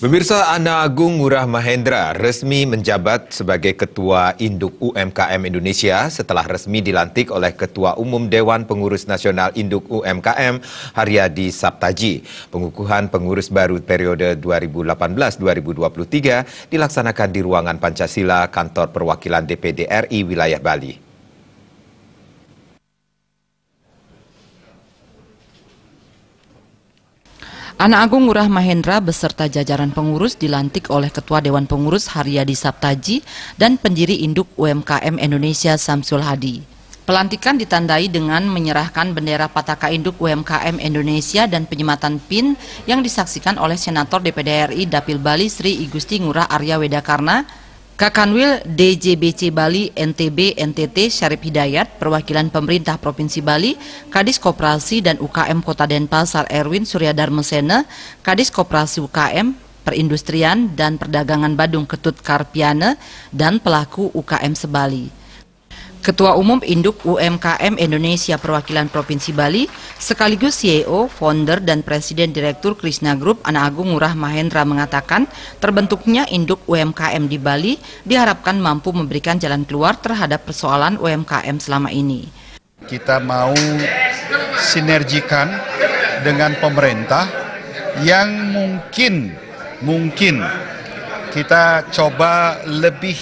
Pemirsa, Ana Agung Ngurah Mahendra resmi menjabat sebagai Ketua Induk UMKM Indonesia setelah resmi dilantik oleh Ketua Umum Dewan Pengurus Nasional Induk UMKM Haryadi Saptaji. Pengukuhan pengurus baru periode 2018-2023 dilaksanakan di ruangan Pancasila Kantor Perwakilan DPD RI Wilayah Bali. Ana Agung Ngurah Mahendra beserta jajaran pengurus dilantik oleh Ketua Dewan Pengurus Haryadi Saptaji dan pendiri Induk UMKM Indonesia Samsul Hadi. Pelantikan ditandai dengan menyerahkan bendera Pataka Induk UMKM Indonesia dan penyematan PIN yang disaksikan oleh Senator DPD RI Dapil Bali Sri Igusti Ngurah Arya Wedakarna, Kakanwil DJBC Bali NTB NTT Syarif Hidayat, perwakilan pemerintah Provinsi Bali, Kadis Koperasi dan UKM Kota Denpasar Erwin Suryadarmesena, Kadis Koperasi UKM, Perindustrian dan Perdagangan Badung Ketut Karpiana, dan pelaku UKM Sebali. Ketua Umum Induk UMKM Indonesia Perwakilan Provinsi Bali, sekaligus CEO, founder, dan Presiden Direktur Krishna Group Ana Agung Ngurah Mahendra mengatakan terbentuknya Induk UMKM di Bali diharapkan mampu memberikan jalan keluar terhadap persoalan UMKM selama ini. Kita mau sinergikan dengan pemerintah yang mungkin kita coba lebih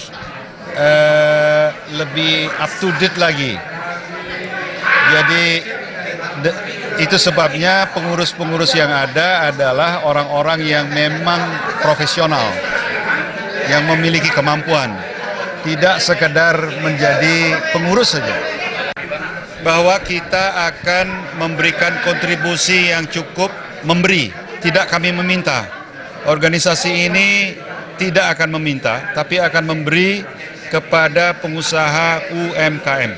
up to date lagi. Jadi itu sebabnya pengurus-pengurus yang ada adalah orang-orang yang memang profesional, yang memiliki kemampuan, tidak sekedar menjadi pengurus saja. Bahwa kita akan memberikan kontribusi yang cukup, memberi, tidak kami meminta. Organisasi ini tidak akan meminta, tapi akan memberi kepada pengusaha UMKM.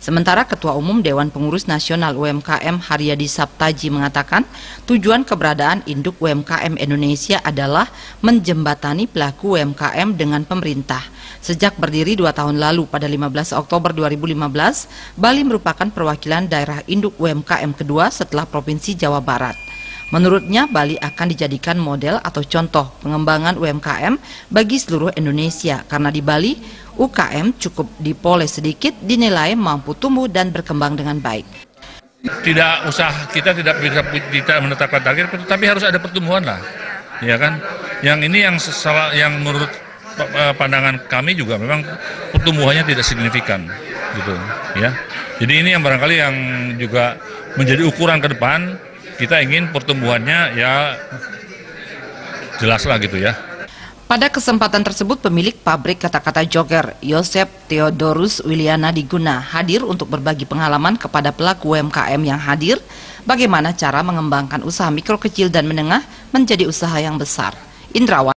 Sementara Ketua Umum Dewan Pengurus Nasional UMKM Haryadi Saptaji mengatakan tujuan keberadaan Induk UMKM Indonesia adalah menjembatani pelaku UMKM dengan pemerintah. Sejak berdiri 2 tahun lalu pada 15 Oktober 2015, Bali merupakan perwakilan daerah Induk UMKM kedua setelah Provinsi Jawa Barat. Menurutnya, Bali akan dijadikan model atau contoh pengembangan UMKM bagi seluruh Indonesia karena di Bali, UKM cukup dipoles sedikit dinilai mampu tumbuh dan berkembang dengan baik. Kita tidak bisa menetapkan target, tapi harus ada pertumbuhan lah, ya kan? Yang ini yang menurut pandangan kami juga memang pertumbuhannya tidak signifikan, gitu, ya. Jadi ini yang barangkali yang juga menjadi ukuran ke depan. Kita ingin pertumbuhannya ya jelas lah gitu ya. Pada kesempatan tersebut pemilik pabrik kata-kata Jogger, Yosep Theodorus Wiliana Diguna, hadir untuk berbagi pengalaman kepada pelaku UMKM yang hadir, bagaimana cara mengembangkan usaha mikro kecil dan menengah menjadi usaha yang besar. Indrawan